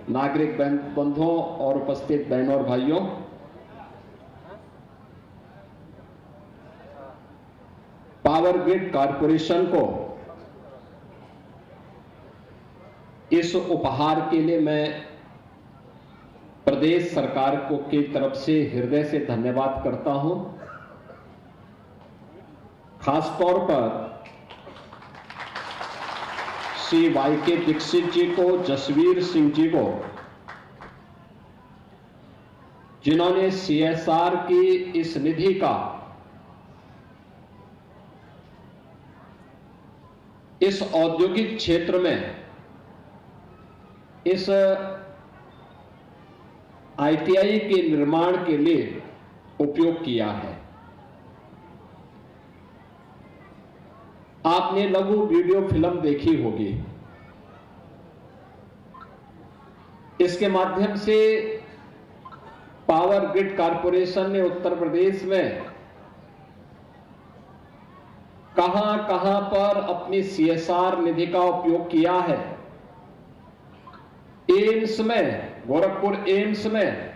नागरिक बंधुओं और उपस्थित बहनों और भाइयों, पावर ग्रिड कॉरपोरेशन को इस उपहार के लिए मैं प्रदेश सरकार को की तरफ से हृदय से धन्यवाद करता हूं। खासतौर पर श्री वाईके दीक्षित जी को, जसवीर सिंह जी को, जिन्होंने सीएसआर की इस निधि का इस औद्योगिक क्षेत्र में इस आईटीआई के निर्माण के लिए उपयोग किया है। आपने लघु वीडियो फिल्म देखी होगी। इसके माध्यम से पावर ग्रिड कॉरपोरेशन ने उत्तर प्रदेश में कहां पर अपनी सीएसआर निधि का उपयोग किया है। एम्स में, गोरखपुर एम्स में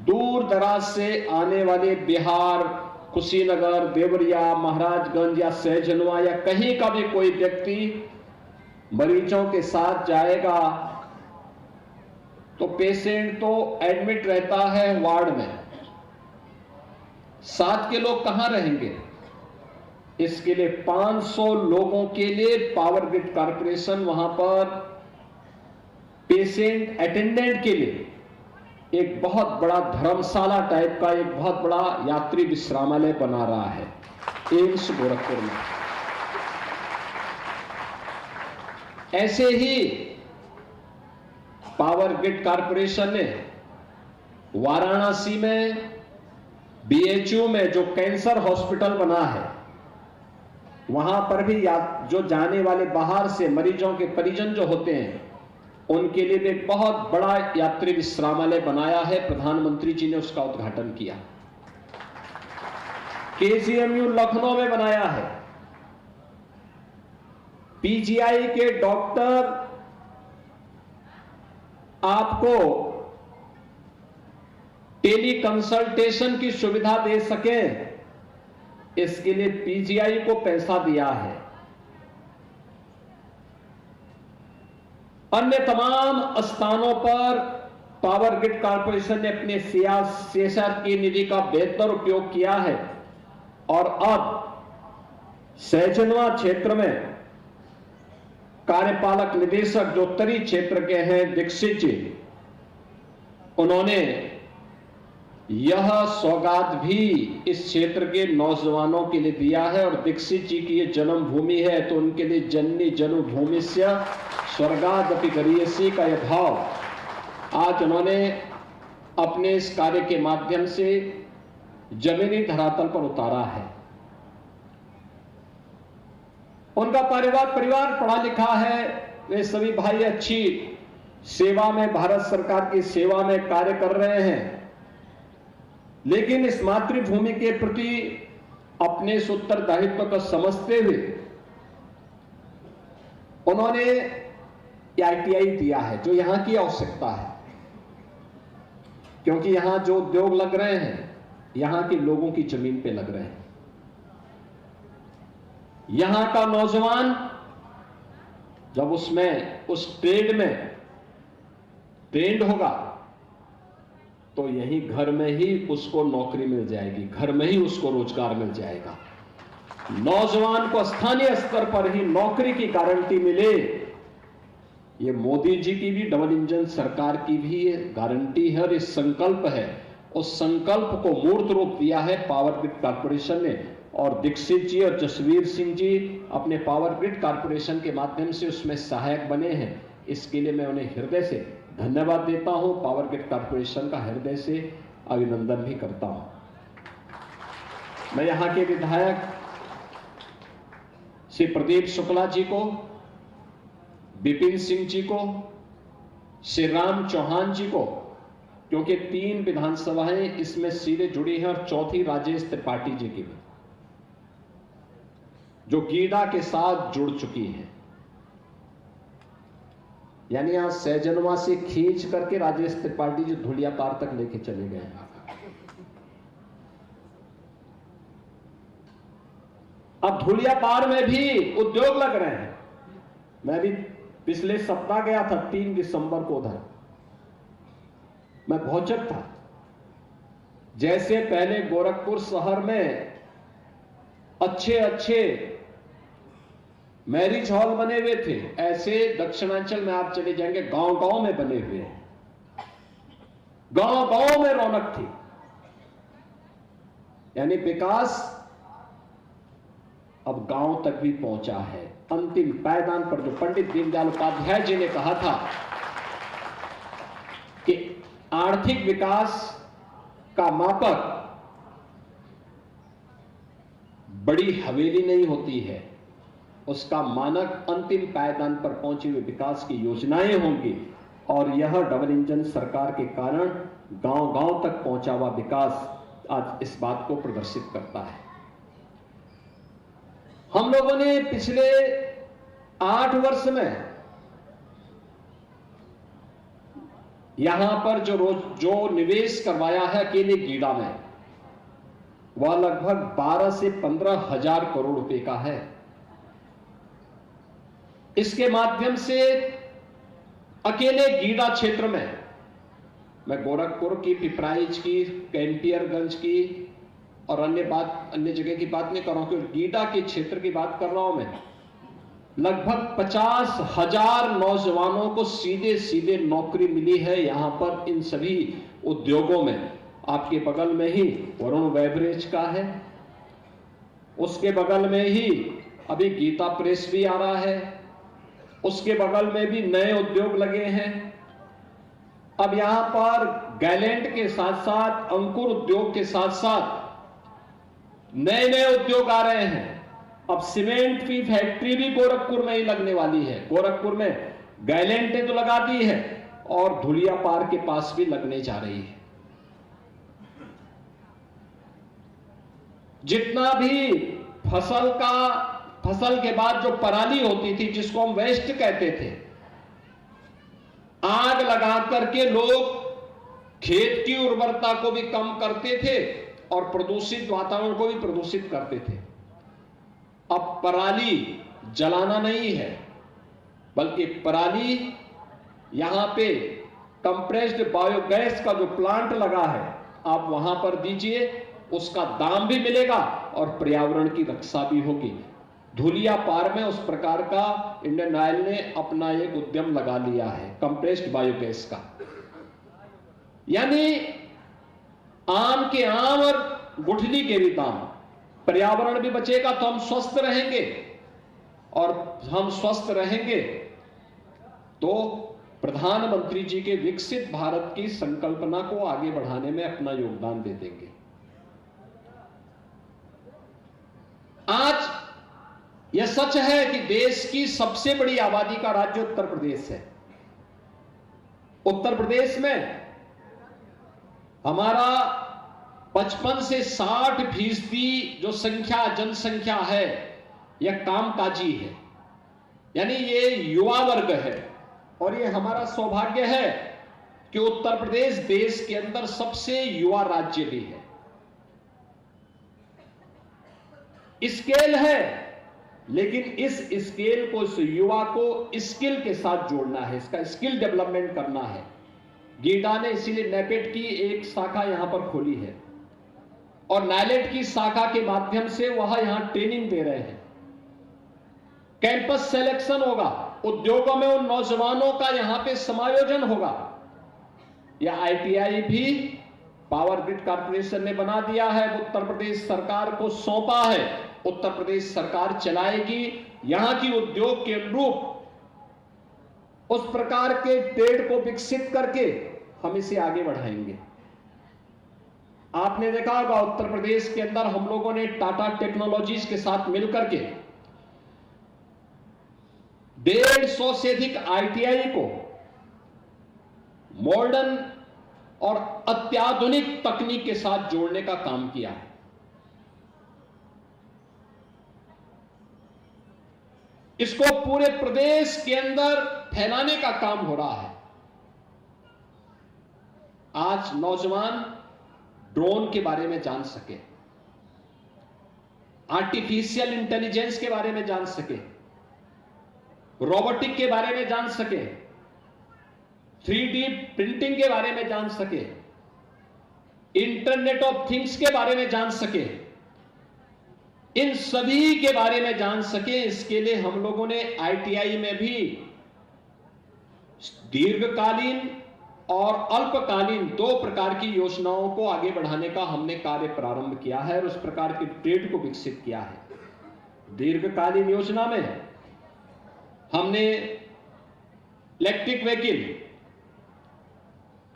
दूर दराज से आने वाले बिहार, कुशीनगर, देवरिया, महाराजगंज या सहजनवा या कहीं का भी कोई व्यक्ति मरीजों के साथ जाएगा तो पेशेंट तो एडमिट रहता है वार्ड में, साथ के लोग कहां रहेंगे। इसके लिए 500 लोगों के लिए पावर ग्रिड कॉरपोरेशन वहां पर पेशेंट अटेंडेंट के लिए एक बहुत बड़ा धर्मशाला टाइप का एक बहुत बड़ा यात्री विश्रामालय बना रहा है एम्स गोरखपुर में। ऐसे ही पावर ग्रिड कॉरपोरेशन ने वाराणसी में बीएचयू में जो कैंसर हॉस्पिटल बना है, वहां पर भी जो जाने वाले बाहर से मरीजों के परिजन जो होते हैं उनके लिए भी एक बहुत बड़ा यात्री विश्रामालय बनाया है। प्रधानमंत्री जी ने उसका उद्घाटन किया। केजीएमयू लखनऊ में बनाया है। पीजीआई के डॉक्टर आपको टेली कंसल्टेशन की सुविधा दे सकें, इसके लिए पीजीआई को पैसा दिया है। अन्य तमाम स्थानों पर पावर ग्रिड कॉरपोरेशन ने अपने सीएसआर की निधि का बेहतर उपयोग किया है। और अब सहजनवा क्षेत्र में कार्यपालक निदेशक जो उत्तरी क्षेत्र के हैं दीक्षित जी, उन्होंने यह सौगात भी इस क्षेत्र के नौजवानों के लिए दिया है। और दीक्षित जी की यह जन्मभूमि है तो उनके लिए जननी जन्मभूमिस्य स्वर्गादपि गरीयसी का यह भाव आज उन्होंने अपने इस कार्य के माध्यम से जमीनी धरातल पर उतारा है। उनका परिवार पढ़ा लिखा है। वे सभी भाई अच्छी सेवा में, भारत सरकार की सेवा में कार्य कर रहे हैं। लेकिन इस मातृभूमि के प्रति अपने इस उत्तरदायित्व को समझते हुए उन्होंने आईटीआई दिया है जो यहां की आवश्यकता है, क्योंकि यहां जो उद्योग लग रहे हैं यहां के लोगों की जमीन पे लग रहे हैं। यहां का नौजवान जब उसमें उस ट्रेड में ट्रेंड होगा तो यही घर में ही उसको नौकरी मिल जाएगी, घर में ही उसको रोजगार मिल जाएगा। नौजवान को स्थानीय स्तर पर ही नौकरी की गारंटी मिले, ये मोदी जी की भी, डबल इंजन सरकार की भी ये गारंटी है और ये संकल्प है। उस संकल्प को मूर्त रूप दिया है पावर ग्रिड कॉरपोरेशन ने। और दीक्षित जी और जसवीर सिंह जी अपने पावर ग्रिड कॉरपोरेशन के माध्यम से उसमें सहायक बने हैं। इसके लिए मैं उन्हें हृदय से धन्यवाद देता हूं, पावर ग्रिड कॉरपोरेशन का हृदय से अभिनंदन भी करता हूं। मैं यहां के विधायक श्री प्रदीप शुक्ला जी को, विपिन सिंह जी को, श्री राम चौहान जी को, क्योंकि 3 विधानसभाएं इसमें सीधे जुड़ी हैं और चौथी राजेश त्रिपाठी जी की भी, जो गीडा के साथ जुड़ चुकी हैं। यानी यहां सहजनवा से खींच करके राजेश त्रिपाठी जी धुलिया पार तक लेके चले गए। अब धुलिया पार में भी उद्योग लग रहे हैं। मैं भी पिछले सप्ताह गया था 3 दिसंबर को उधर, मैं भौचक था। जैसे पहले गोरखपुर शहर में अच्छे अच्छे मैरिज हॉल बने हुए थे, ऐसे दक्षिणांचल में आप चले जाएंगे गांव गांव में बने हुए हैं। गांव गांव में रौनक थी, यानी विकास अब गांव तक भी पहुंचा है। अंतिम पायदान पर जो पंडित दीनदयाल उपाध्याय जी ने कहा था कि आर्थिक विकास का मापक बड़ी हवेली नहीं होती है, उसका मानक अंतिम पायदान पर पहुंचे हुए विकास की योजनाएं होंगी। और यह डबल इंजन सरकार के कारण गांव गांव तक पहुंचा हुआ विकास आज इस बात को प्रदर्शित करता है। हम लोगों ने पिछले 8 वर्ष में यहां पर जो निवेश करवाया है अकेले गीडा में, वह लगभग 12 से 15 हजार करोड़ रुपए का है। इसके माध्यम से अकेले गीडा क्षेत्र में, मैं गोरखपुर की, पिपराइच की, कैंपियरगंज की और अन्य जगह की बात नहीं कर रहा हूं, क्योंकि गीडा के क्षेत्र की बात कर रहा हूं मैं, लगभग 50,000 नौजवानों को सीधे सीधे नौकरी मिली है यहां पर इन सभी उद्योगों में। आपके बगल में ही वरुण बेवरेज का है, उसके बगल में ही अभी गीता प्रेस भी आ रहा है, उसके बगल में भी नए उद्योग लगे हैं। अब यहां पर गैलेंट के साथ साथ अंकुर उद्योग के साथ साथ नए नए उद्योग आ रहे हैं। अब सीमेंट की फैक्ट्री भी गोरखपुर में ही लगने वाली है। गोरखपुर में गैलेंट ने तो लगा दी है और धुलिया पार के पास भी लगने जा रही है। जितना भी फसल के बाद जो पराली होती थी, जिसको हम वेस्ट कहते थे, आग लगा करके लोग खेत की उर्वरता को भी कम करते थे और प्रदूषित वातावरण को भी प्रदूषित करते थे। अब पराली जलाना नहीं है, बल्कि पराली यहां पे कंप्रेस्ड बायोगैस का जो प्लांट लगा है, आप वहां पर दीजिए, उसका दाम भी मिलेगा और पर्यावरण की रक्षा भी होगी। धुलिया पार में उस प्रकार का इंडियन ऑयल ने अपना एक उद्यम लगा लिया है कंप्रेस्ड बायोगैस का। यानी आम के आम और गुठली के भी दाम। पर्यावरण भी बचेगा तो हम स्वस्थ रहेंगे, और हम स्वस्थ रहेंगे तो प्रधानमंत्री जी के विकसित भारत की संकल्पना को आगे बढ़ाने में अपना योगदान दे देंगे। आज यह सच है कि देश की सबसे बड़ी आबादी का राज्य उत्तर प्रदेश है। उत्तर प्रदेश में हमारा 55 से 60% जो जनसंख्या है, यह कामकाजी है, यानी ये युवा वर्ग है। और ये हमारा सौभाग्य है कि उत्तर प्रदेश देश के अंदर सबसे युवा राज्य भी है। स्केल है, लेकिन इस स्केल को, इस युवा को स्किल के साथ जोड़ना है, इसका स्किल डेवलपमेंट करना है। गीडा ने इसीलिए नैपेड की एक शाखा यहां पर खोली है और नाइलेट की शाखा के माध्यम से वह यहां ट्रेनिंग दे रहे हैं। कैंपस सिलेक्शन होगा, उद्योगों में उन नौजवानों का यहां पे समायोजन होगा। यह ITI भी पावर ग्रिड कॉर्पोरेशन ने बना दिया है, उत्तर प्रदेश सरकार को सौंपा है। उत्तर प्रदेश सरकार चलाएगी। यहां की उद्योग के अनुरूप उस प्रकार के ट्रेड को विकसित करके हम इसे आगे बढ़ाएंगे। आपने देखा होगा उत्तर प्रदेश के अंदर हम लोगों ने टाटा टेक्नोलॉजीज के साथ मिलकर के 150 से अधिक ITI को मॉडर्न और अत्याधुनिक तकनीक के साथ जोड़ने का काम किया है। इसको पूरे प्रदेश के अंदर फैलाने का काम हो रहा है। आज नौजवान ड्रोन के बारे में जान सके, आर्टिफिशियल इंटेलिजेंस के बारे में जान सके, रोबोटिक के बारे में जान सके, 3D प्रिंटिंग के बारे में जान सके, इंटरनेट ऑफ थिंग्स के बारे में जान सके, इन सभी के बारे में जान सके। इसके लिए हम लोगों ने ITI में भी दीर्घकालीन और अल्पकालीन 2 प्रकार की योजनाओं को आगे बढ़ाने का हमने कार्य प्रारंभ किया है और उस प्रकार के ट्रेड को विकसित किया है। दीर्घकालीन योजना में हमने electric vehicle,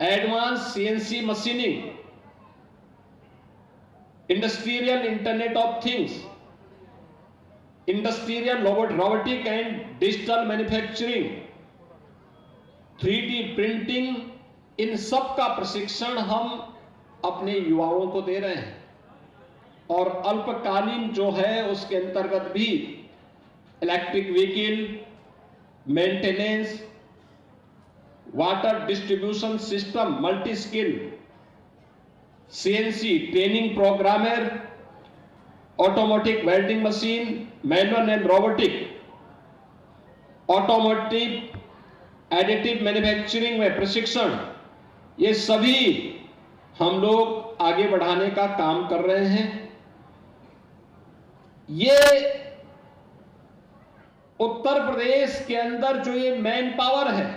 advance CNC machining, industrial internet of things, industrial robotic and digital manufacturing, 3D printing, इन सब का प्रशिक्षण हम अपने युवाओं को दे रहे हैं। और अल्पकालीन जो है उसके अंतर्गत भी electric vehicle, maintenance, water distribution system, multi skill, CNC training programmer, automatic welding machine, manual and robotic, automotive additive manufacturing में प्रशिक्षण, ये सभी हम लोग आगे बढ़ाने का काम कर रहे हैं। ये उत्तर प्रदेश के अंदर जो ये मैन पावर है,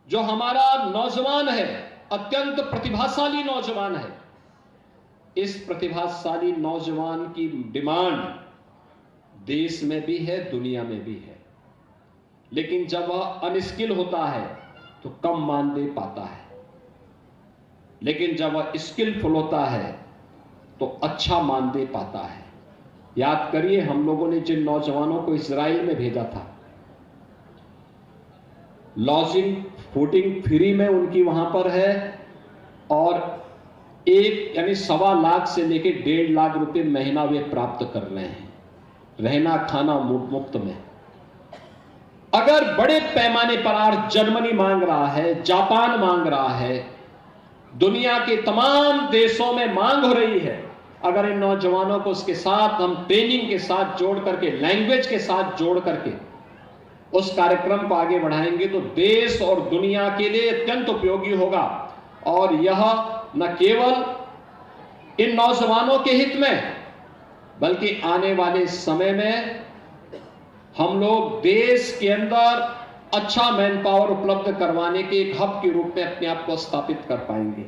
जो हमारा नौजवान है, अत्यंत प्रतिभाशाली नौजवान है, इस प्रतिभाशाली नौजवान की डिमांड देश में भी है, दुनिया में भी है। लेकिन जब वह अनस्किल होता है तो कम मानदेय पाता है, लेकिन जब वह स्किलफुल होता है तो अच्छा मानदेय पाता है। याद करिए, हम लोगों ने जिन नौजवानों को इजराइल में भेजा था, लॉजिंग फूडिंग फ्री में उनकी वहां पर है और 1 यानी 1.25 लाख से लेकर 1.5 लाख रुपए महीना वे प्राप्त कर रहे हैं, रहना खाना मुफ्त में। अगर बड़े पैमाने पर आज जर्मनी मांग रहा है, जापान मांग रहा है, दुनिया के तमाम देशों में मांग हो रही है, अगर इन नौजवानों को उसके साथ हम ट्रेनिंग के साथ जोड़ करके, लैंग्वेज के साथ जोड़ करके उस कार्यक्रम को आगे बढ़ाएंगे तो देश और दुनिया के लिए अत्यंत उपयोगी होगा। और यह न केवल इन नौजवानों के हित में, बल्कि आने वाले समय में हम लोग देश के अंदर अच्छा मैन पावर उपलब्ध करवाने के एक हब के रूप में अपने आप को स्थापित कर पाएंगे।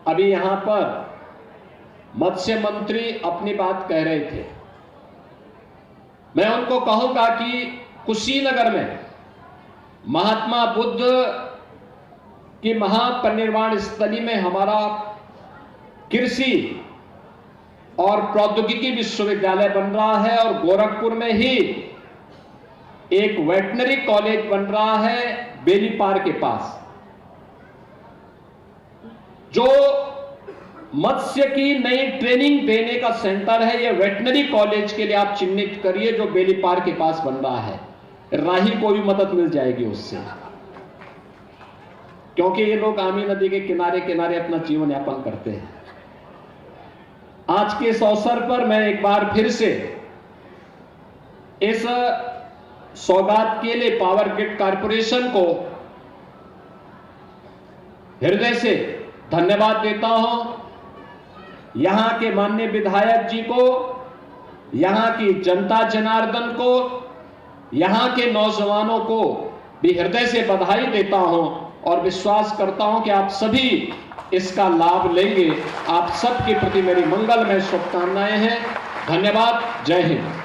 अभी यहां पर मत्स्य मंत्री अपनी बात कह रहे थे, मैं उनको कहूंगा कि कुशीनगर में महात्मा बुद्ध की महापरिनिर्वाण स्थली में हमारा कृषि और प्रौद्योगिकी विश्वविद्यालय बन रहा है और गोरखपुर में ही एक वेटनरी कॉलेज बन रहा है बेलीपार के पास, जो मत्स्य की नई ट्रेनिंग देने का सेंटर है। ये वेटनरी कॉलेज के लिए आप चिन्हित करिए, जो बेलीपार के पास बन रहा है। राही को भी मदद मिल जाएगी उससे, क्योंकि ये लोग आमी नदी के किनारे किनारे अपना जीवन यापन करते हैं। आज के इस अवसर पर मैं एक बार फिर से इस सौगात के लिए पावर ग्रिड कॉर्पोरेशन को हृदय से धन्यवाद देता हूं। यहां के माननीय विधायक जी को, यहां की जनता जनार्दन को, यहां के नौजवानों को भी हृदय से बधाई देता हूं और विश्वास करता हूं कि आप सभी इसका लाभ लेंगे। आप सबके प्रति मेरी मंगलमय शुभकामनाएं हैं। धन्यवाद। जय हिंद।